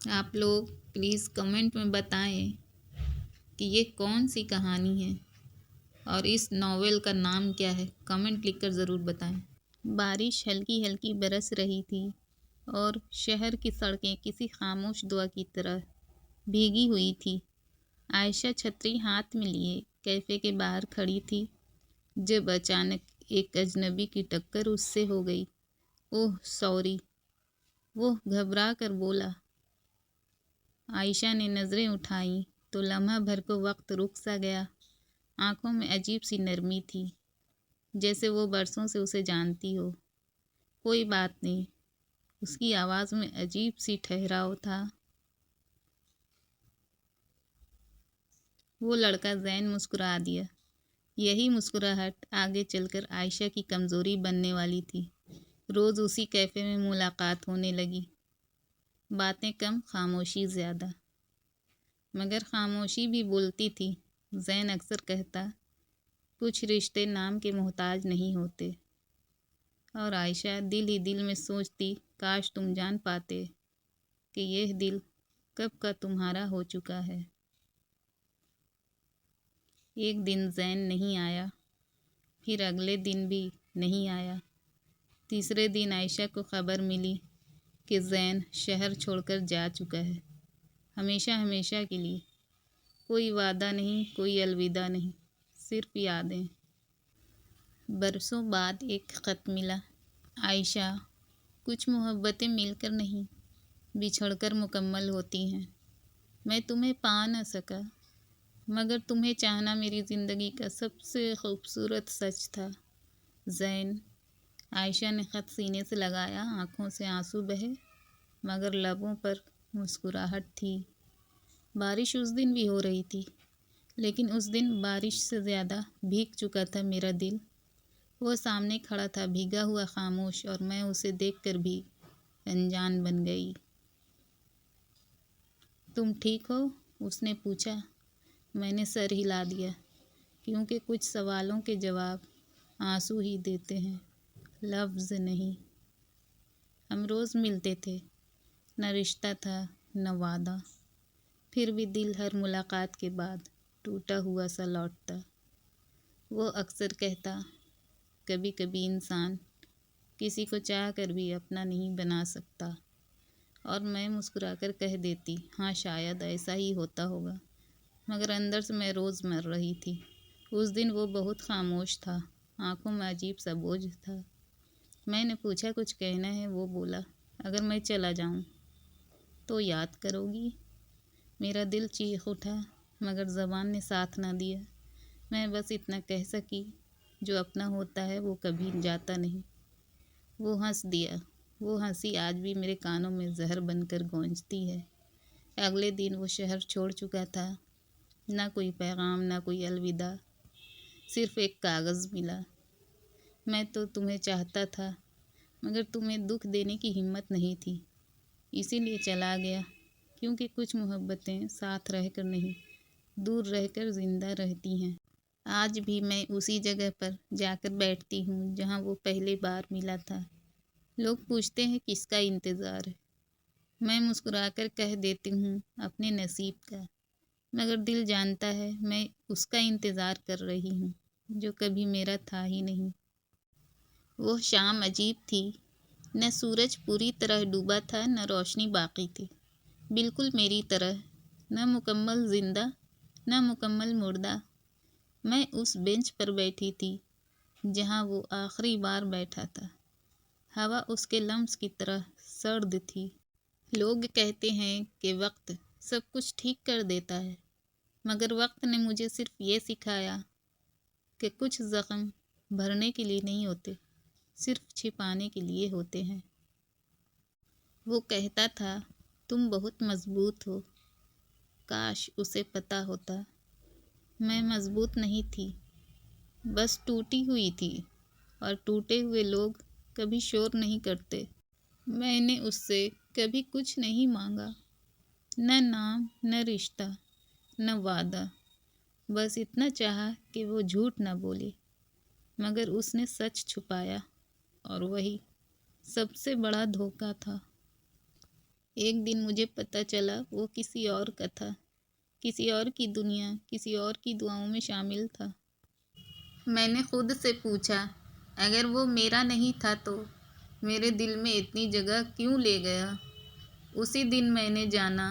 आप लोग please comment में बताएं कि ये कौन सी कहानी है और इस नॉवेल का नाम क्या है। कमेंट लिखकर ज़रूर बताएं। बारिश हल्की हल्की बरस रही थी और शहर की सड़कें किसी खामोश दुआ की तरह भीगी हुई थी। आयशा छतरी हाथ में लिए कैफ़े के बाहर खड़ी थी जब अचानक एक अजनबी की टक्कर उससे हो गई। ओह सॉरी, वो घबरा कर बोला। आयशा ने नज़रें उठाईं तो लम्हा भर को वक्त रुक सा गया। आंखों में अजीब सी नरमी थी, जैसे वो बरसों से उसे जानती हो। कोई बात नहीं, उसकी आवाज़ में अजीब सी ठहराव था। वो लड़का ज़ैन मुस्कुरा दिया। यही मुस्कुराहट आगे चलकर आयशा की कमज़ोरी बनने वाली थी। रोज़ उसी कैफ़े में मुलाकात होने लगी। बातें कम, खामोशी ज़्यादा, मगर खामोशी भी बोलती थी। ज़ैन अक्सर कहता, कुछ रिश्ते नाम के मोहताज नहीं होते। और आयशा दिल ही दिल में सोचती, काश तुम जान पाते कि यह दिल कब का तुम्हारा हो चुका है। एक दिन ज़ैन नहीं आया, फिर अगले दिन भी नहीं आया। तीसरे दिन आयशा को खबर मिली कि ज़ैन शहर छोड़कर जा चुका है, हमेशा हमेशा के लिए। कोई वादा नहीं, कोई अलविदा नहीं, सिर्फ यादें। बरसों बाद एक ख़त मिला। आयशा, कुछ मोहब्बतें मिलकर नहीं, बिछड़कर मुकम्मल होती हैं। मैं तुम्हें पा न सका, मगर तुम्हें चाहना मेरी ज़िंदगी का सबसे खूबसूरत सच था। ज़ैन। आयशा ने ख़त सीने से लगाया। आँखों से आंसू बहे, मगर लबों पर मुस्कुराहट थी। बारिश उस दिन भी हो रही थी, लेकिन उस दिन बारिश से ज़्यादा भीग चुका था मेरा दिल। वो सामने खड़ा था, भीगा हुआ, खामोश, और मैं उसे देखकर भी अनजान बन गई। तुम ठीक हो? उसने पूछा। मैंने सर हिला दिया, क्योंकि कुछ सवालों के जवाब आंसू ही देते हैं, लफ्ज़ नहीं। हम रोज़ मिलते थे, न रिश्ता था न वादा, फिर भी दिल हर मुलाकात के बाद टूटा हुआ सा लौटता। वो अक्सर कहता, कभी कभी इंसान किसी को चाह कर भी अपना नहीं बना सकता। और मैं मुस्कुराकर कह देती, हाँ शायद ऐसा ही होता होगा, मगर अंदर से मैं रोज़ मर रही थी। उस दिन वो बहुत खामोश था, आंखों में अजीब सा बोझ था। मैंने पूछा, कुछ कहना है? वो बोला, अगर मैं चला जाऊं तो याद करोगी? मेरा दिल चीख उठा, मगर ज़बान ने साथ ना दिया। मैं बस इतना कह सकी, जो अपना होता है वो कभी जाता नहीं। वो हंस दिया। वो हंसी आज भी मेरे कानों में जहर बनकर गूंजती है। अगले दिन वो शहर छोड़ चुका था। ना कोई पैगाम, ना कोई अलविदा, सिर्फ एक कागज़ मिला। मैं तो तुम्हें चाहता था, मगर तुम्हें दुख देने की हिम्मत नहीं थी, इसीलिए चला गया। क्योंकि कुछ मोहब्बतें साथ रहकर नहीं, दूर रहकर ज़िंदा रहती हैं। आज भी मैं उसी जगह पर जाकर बैठती हूँ जहाँ वो पहली बार मिला था। लोग पूछते हैं, किसका इंतज़ार है? मैं मुस्कुराकर कह देती हूँ, अपने नसीब का। मगर दिल जानता है, मैं उसका इंतज़ार कर रही हूँ जो कभी मेरा था ही नहीं। वो शाम अजीब थी। न सूरज पूरी तरह डूबा था, न रोशनी बाकी थी। बिल्कुल मेरी तरह, न मुकम्मल जिंदा, न मुकम्मल मुर्दा। मैं उस बेंच पर बैठी थी जहाँ वो आखिरी बार बैठा था। हवा उसके लम्स की तरह सर्द थी। लोग कहते हैं कि वक्त सब कुछ ठीक कर देता है, मगर वक्त ने मुझे सिर्फ ये सिखाया कि कुछ ज़ख्म भरने के लिए नहीं होते, सिर्फ छिपाने के लिए होते हैं। वो कहता था, तुम बहुत मज़बूत हो। काश उसे पता होता, मैं मज़बूत नहीं थी, बस टूटी हुई थी, और टूटे हुए लोग कभी शोर नहीं करते। मैंने उससे कभी कुछ नहीं मांगा, न नाम, न रिश्ता, न वादा। बस इतना चाहा कि वो झूठ न बोले, मगर उसने सच छुपाया, और वही सबसे बड़ा धोखा था। एक दिन मुझे पता चला वो किसी और का था, किसी और की दुनिया, किसी और की दुआओं में शामिल था। मैंने खुद से पूछा, अगर वो मेरा नहीं था तो मेरे दिल में इतनी जगह क्यों ले गया? उसी दिन मैंने जाना,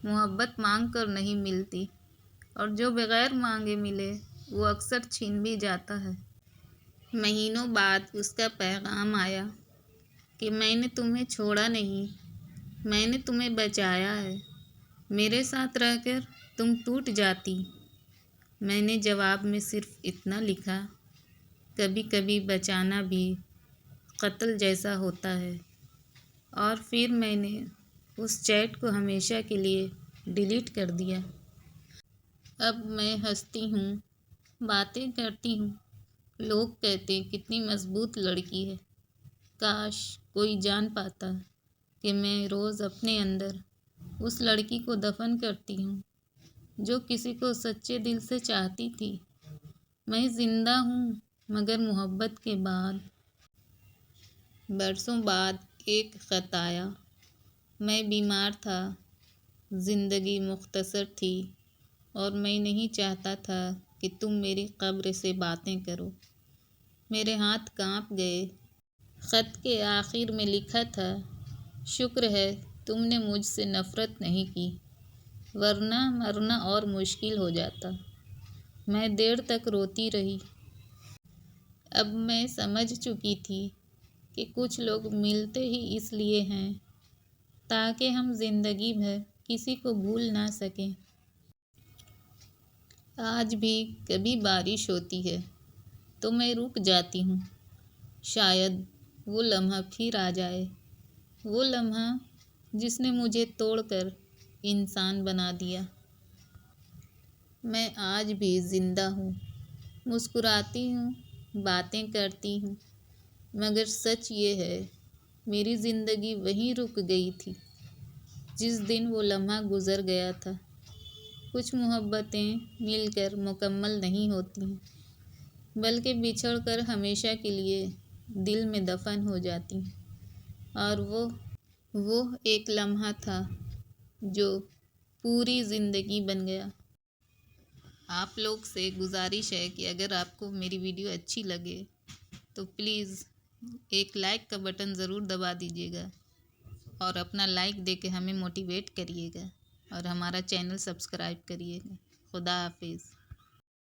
मोहब्बत मांग कर नहीं मिलती, और जो बगैर मांगे मिले वो अक्सर छीन भी जाता है। महीनों बाद उसका पैगाम आया कि मैंने तुम्हें छोड़ा नहीं, मैंने तुम्हें बचाया है, मेरे साथ रहकर तुम टूट जाती। मैंने जवाब में सिर्फ इतना लिखा, कभी कभी बचाना भी कत्ल जैसा होता है। और फिर मैंने उस चैट को हमेशा के लिए डिलीट कर दिया। अब मैं हंसती हूँ, बातें करती हूँ, लोग कहते हैं कितनी मजबूत लड़की है। काश कोई जान पाता कि मैं रोज़ अपने अंदर उस लड़की को दफन करती हूँ जो किसी को सच्चे दिल से चाहती थी। मैं ज़िंदा हूँ, मगर मोहब्बत के बाद। बरसों बाद एक ख़त आया। मैं बीमार था, ज़िंदगी मुख्तसर थी, और मैं नहीं चाहता था कि तुम मेरी कब्र से बातें करो। मेरे हाथ कांप गए। ख़त के आखिर में लिखा था, शुक्र है तुमने मुझसे नफ़रत नहीं की, वरना मरना और मुश्किल हो जाता। मैं देर तक रोती रही। अब मैं समझ चुकी थी कि कुछ लोग मिलते ही इसलिए हैं ताकि हम ज़िंदगी भर किसी को भूल ना सकें। आज भी कभी बारिश होती है तो मैं रुक जाती हूँ, शायद वो लम्हा फिर आ जाए, वो लम्हा जिसने मुझे तोड़कर इंसान बना दिया। मैं आज भी ज़िंदा हूँ, मुस्कुराती हूँ, बातें करती हूँ, मगर सच ये है मेरी ज़िंदगी वहीं रुक गई थी जिस दिन वो लम्हा गुज़र गया था। कुछ मोहब्बतें मिलकर मुकम्मल नहीं होती हैं, बल्कि बिछड़कर हमेशा के लिए दिल में दफन हो जाती हैं। और वो एक लम्हा था जो पूरी ज़िंदगी बन गया। आप लोग से गुजारिश है कि अगर आपको मेरी वीडियो अच्छी लगे तो प्लीज़ एक लाइक का बटन ज़रूर दबा दीजिएगा, और अपना लाइक दे के हमें मोटिवेट करिएगा, और हमारा चैनल सब्सक्राइब करिएगा। खुदा हाफिज़।